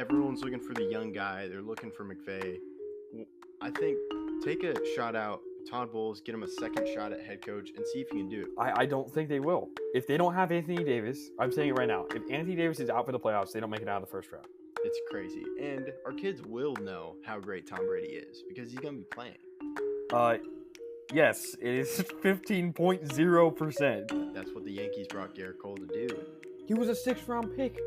everyone's looking for the young guy. They're looking for McVay. I think take a shot out Todd Bowles, get him a second shot at head coach, and see if he can do it. I don't think they will. If they don't have Anthony Davis, I'm saying it right now. If Anthony Davis is out for the playoffs, they don't make it out of the first round. It's crazy. And our kids will know how great Tom Brady is because he's going to be playing. Yes, it is 15.0%. That's what the Yankees brought Garrett Cole to do. He was a 6th-round pick.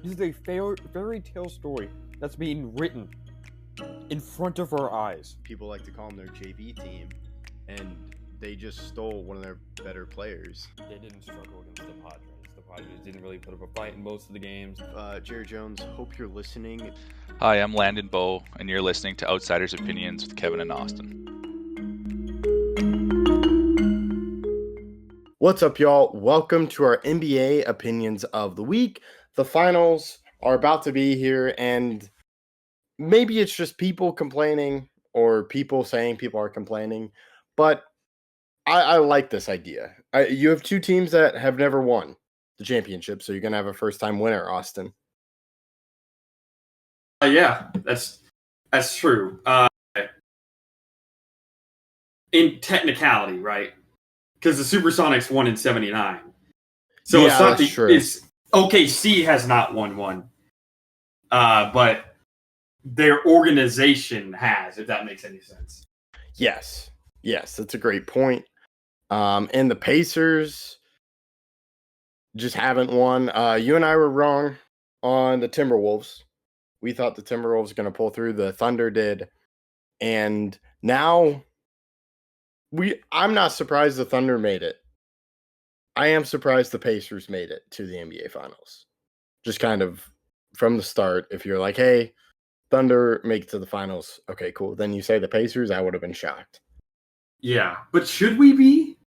This is a fairy tale story that's being written in front of our eyes. People like to call them their JV team, and they just stole one of their better players. They didn't struggle against the Padres. The Padres didn't really put up a fight in most of the games. Jerry Jones, hope you're listening. Hi, I'm Landon Bowe, and you're listening to Outsiders Opinions with Kevin and Austin. What's up, y'all? Welcome to our NBA Opinions of the Week. The finals are about to be here, and maybe it's just people complaining or people saying people are complaining, but I like this idea. You have two teams that have never won the championship, so you're going to have a first-time winner, Austin. Yeah, that's true. In technicality, right? Because the Supersonics won in '79, so it's not true. It's OKC has not won one, but their organization has. If that makes any sense. Yes, that's a great point. And the Pacers just haven't won. You and I were wrong on the Timberwolves. We thought the Timberwolves were going to pull through. The Thunder did. And now I'm not surprised the Thunder made it. I am surprised the Pacers made it to the NBA Finals. Just kind of from the start, if you're like, hey, Thunder make it to the finals. Okay, cool. Then you say the Pacers, I would have been shocked. Yeah, but should we be?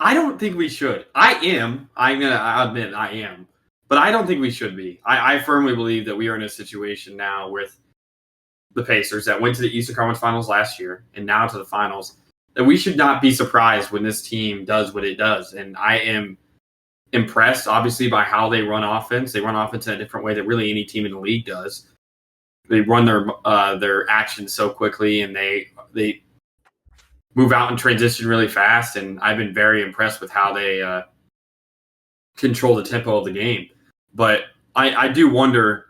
I don't think we should. I am. I admit I am. But I don't think we should be. I firmly believe that we are in a situation now with the Pacers that went to the Eastern Conference Finals last year and now to the finals, that we should not be surprised when this team does what it does. And I am impressed, obviously, by how they run offense. They run offense in a different way that really any team in the league does. They run their actions so quickly, and they move out and transition really fast. And I've been very impressed with how they control the tempo of the game. But I do wonder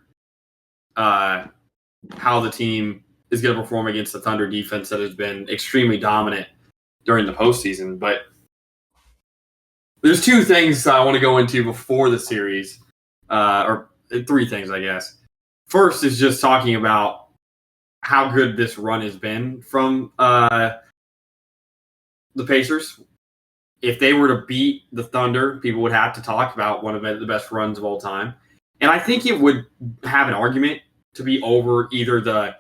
how the team is going to perform against the Thunder defense that has been extremely dominant during the postseason. But there's two things I want to go into before the series, or three things, I guess. First is just talking about how good this run has been from the Pacers. If they were to beat the Thunder, people would have to talk about one of the best runs of all time. And I think it would have an argument to be over either the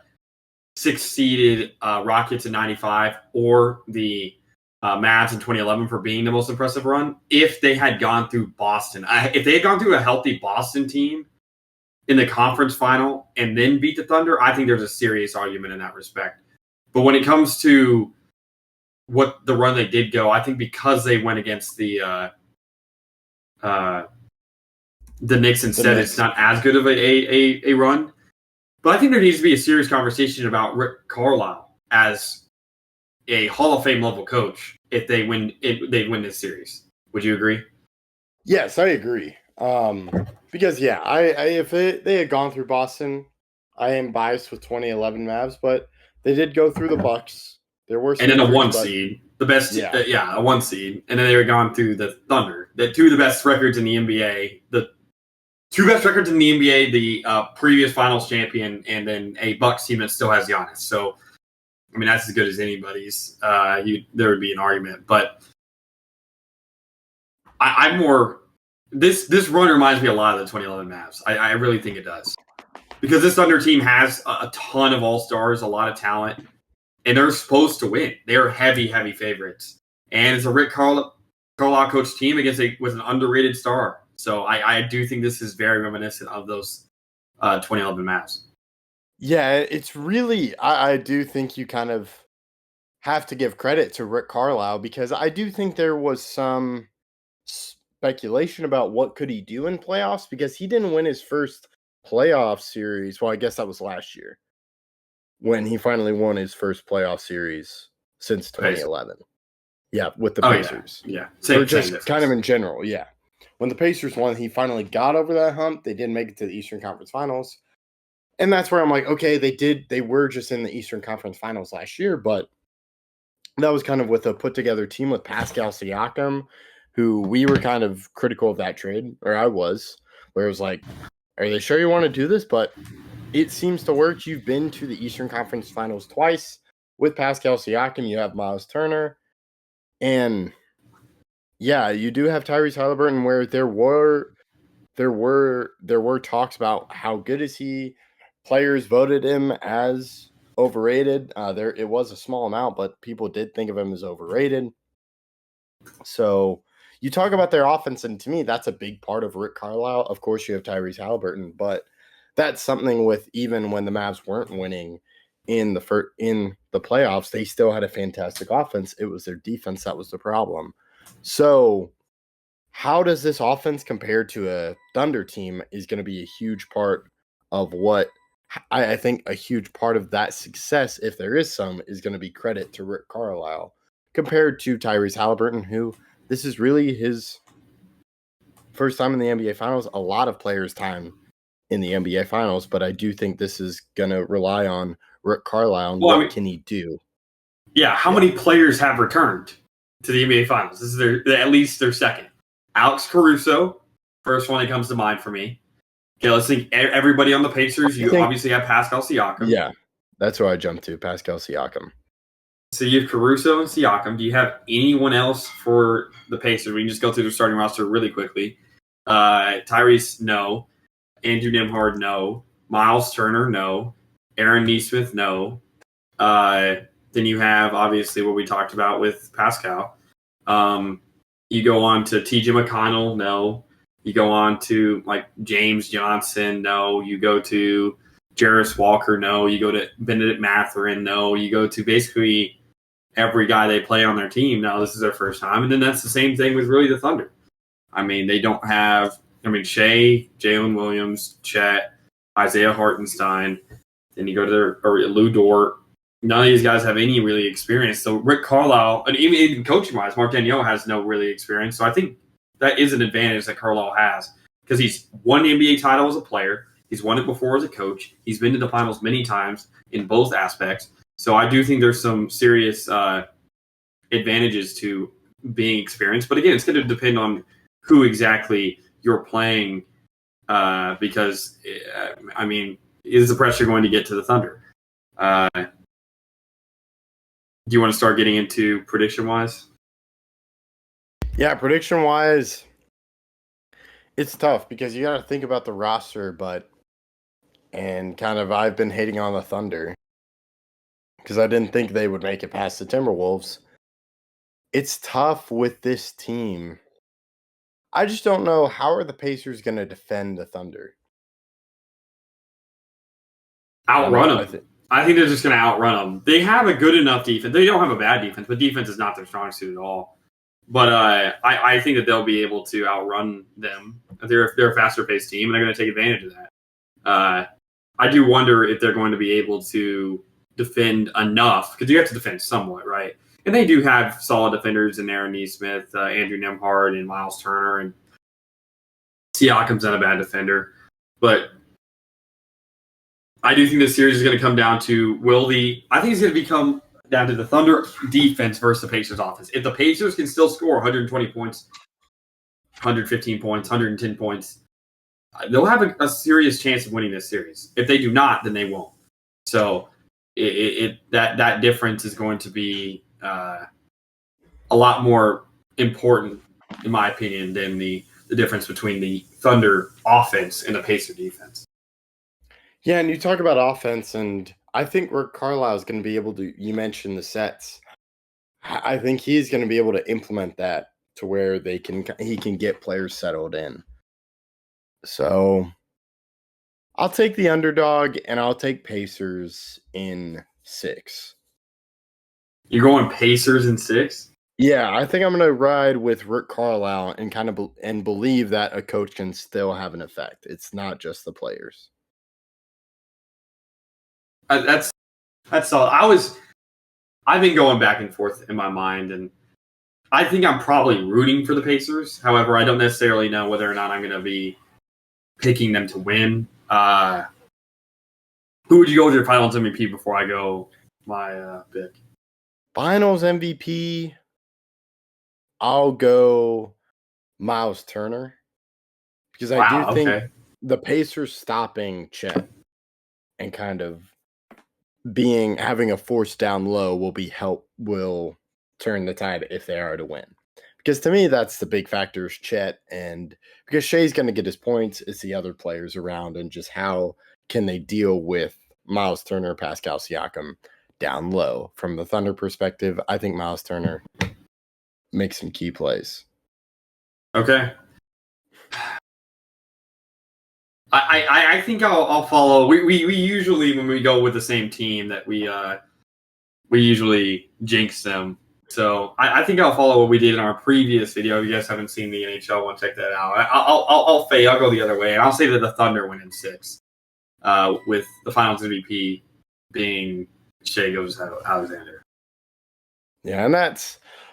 sixth-seeded Rockets in '95 or the Mavs in 2011 for being the most impressive run if they had gone through Boston. If they had gone through a healthy Boston team in the conference final and then beat the Thunder, I think there's a serious argument in that respect. But when it comes to what the run they did go, I think because they went against the Knicks instead, it's not as good of a run. But I think there needs to be a serious conversation about Rick Carlisle as a Hall of Fame level coach if they win this series. Would you agree? Yes, I agree. Because if they had gone through Boston, I am biased with 2011 Mavs, but they did go through the Bucks. There were and then a one seed, the best, a one seed, and then they were gone through the Thunder. The two of the best records in the NBA, the two best records in the NBA, the previous Finals champion, and then a Bucks team that still has Giannis. So, I mean, that's as good as anybody's. There would be an argument, but I'm more. This run reminds me a lot of the 2011 Mavs. I really think it does, because this Thunder team has a ton of all-stars, a lot of talent, and they're supposed to win. They're heavy favorites, and it's a Rick Carlisle coach team with an underrated star. So I do think this is very reminiscent of those 2011 Mavs. Yeah, it's really, I do think you kind of have to give credit to Rick Carlisle, because I do think there was some speculation about what could he do in playoffs because he didn't win his first playoff series. Well, I guess that was last year when he finally won his first playoff series since 2011. Yeah, with the Pacers. Yeah. Or just kind of in general, yeah. When the Pacers won, he finally got over that hump. They did make it to the Eastern Conference Finals. And that's where I'm like, okay, they were just in the Eastern Conference Finals last year, but that was kind of with a put-together team with Pascal Siakam, who we were kind of critical of that trade, or I was, where it was like, are they sure you want to do this? But it seems to work. You've been to the Eastern Conference Finals twice with Pascal Siakam. You have Miles Turner. And yeah, you do have Tyrese Halliburton, where there were talks about how good is he. Players voted him as overrated. It was a small amount, but people did think of him as overrated. So you talk about their offense, and to me, that's a big part of Rick Carlisle. Of course, you have Tyrese Halliburton, but that's something with even when the Mavs weren't winning in the playoffs, they still had a fantastic offense. It was their defense that was the problem. So how does this offense compare to a Thunder team is going to be a huge part of what I think a huge part of that success, if there is some, is going to be credit to Rick Carlisle compared to Tyrese Halliburton, who this is really his first time in the NBA Finals. A lot of players' time in the NBA Finals, but I do think this is going to rely on Rick Carlisle and what can he do. Yeah, how many players have returned to the NBA Finals? This is at least their second. Alex Caruso, first one that comes to mind for me. Okay, let's think everybody on the Pacers. You obviously have Pascal Siakam. Yeah, that's who I jumped to, Pascal Siakam. So you have Caruso and Siakam. Do you have anyone else for the Pacers? We can just go through the starting roster really quickly. Tyrese, no. Andrew Nembhard, no. Miles Turner, no. Aaron Nesmith, no. Then you have, obviously, what we talked about with Pascal. You go on to T.J. McConnell, no. You go on to, like, James Johnson, no. You go to Jarris Walker, no. You go to Benedict Mathurin, no. You go to basically every guy they play on their team. No, this is their first time. And then that's the same thing with really the Thunder. I mean, they don't have Shea, Jalen Williams, Chet, Isaiah Hartenstein. Then you go to Lou Dort. None of these guys have any really experience. So Rick Carlisle, and even coaching-wise, Mark Daniel has no really experience. So I think that is an advantage that Carlisle has because he's won the NBA title as a player. He's won it before as a coach. He's been to the finals many times in both aspects. So I do think there's some serious advantages to being experienced. But again, it's going to depend on who exactly you're playing because, I mean, is the pressure going to get to the Thunder? Do you want to start getting into prediction-wise? Yeah, prediction-wise, it's tough because you got to think about the roster, and kind of I've been hating on the Thunder because I didn't think they would make it past the Timberwolves. It's tough with this team. I just don't know how are the Pacers going to defend the Thunder. Outrun them. I think they're just going to outrun them. They have a good enough defense. They don't have a bad defense, but defense is not their strong suit at all. But I think that they'll be able to outrun them. They're a faster-paced team, and they're going to take advantage of that. I do wonder if they're going to be able to defend enough, because you have to defend somewhat, right? And they do have solid defenders in Aaron Nesmith, Andrew Nembhard, and Miles Turner, and Siakam's not a bad defender. But I do think this series is going to come down to I think it's going to become down to the Thunder defense versus the Pacers offense. If the Pacers can still score 120 points, 115 points, 110 points, they'll have a serious chance of winning this series. If they do not, then they won't. So that difference is going to be a lot more important, in my opinion, than the difference between the Thunder offense and the Pacer defense. Yeah, and you talk about offense, and I think Rick Carlisle is going to be able to, you mentioned the sets. I think he's going to be able to implement that to where he can get players settled in. So I'll take the underdog, and I'll take Pacers in 6. You're going Pacers in 6? Yeah, I think I'm going to ride with Rick Carlisle and kind of and believe that a coach can still have an effect. It's not just the players. That's all. I've been going back and forth in my mind, and I think I'm probably rooting for the Pacers. However, I don't necessarily know whether or not I'm going to be picking them to win. Who would you go with your Finals MVP before I go my pick? Finals MVP, I'll go Miles Turner because I do think the Pacers stopping Chet and kind of having a force down low will turn the tide if they are to win. Because to me, that's the big factor is Chet, and because Shea's going to get his points, it's the other players around and just how can they deal with Miles Turner, Pascal Siakam down low. From the Thunder perspective, I think Miles Turner makes some key plays. Okay. I think I'll follow. We usually, when we go with the same team, that we usually jinx them. So I think I'll follow what we did in our previous video. If you guys haven't seen the NHL one, check that out. I'll go the other way, and I'll say that the Thunder win in 6, with the Finals MVP being Shai Gilgeous-Alexander. Yeah, and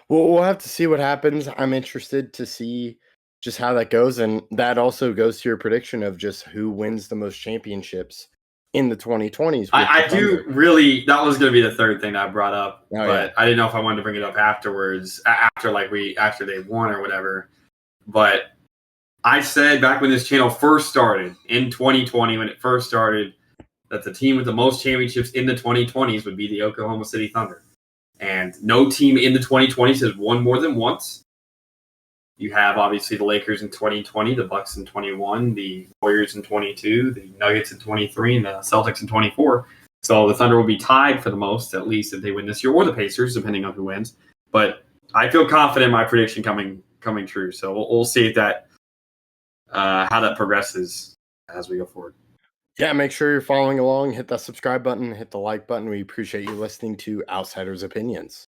we'll have to see what happens. I'm interested to see just how that goes, and that also goes to your prediction of just who wins the most championships in the 2020s. I do really. That was going to be the third thing that I brought up, but yeah. I didn't know if I wanted to bring it up afterwards, after they won or whatever. But I said back when this channel first started in 2020, when it first started, that the team with the most championships in the 2020s would be the Oklahoma City Thunder, and no team in the 2020s has won more than once. You have obviously the Lakers in 2020, the Bucks in 21, the Warriors in 22, the Nuggets in 23, and the Celtics in 24. So the Thunder will be tied for the most, at least if they win this year, or the Pacers, depending on who wins. But I feel confident in my prediction coming true. So we'll see if that how that progresses as we go forward. Yeah, make sure you're following along. Hit that subscribe button, hit the like button. We appreciate you listening to Outsiders Opinions.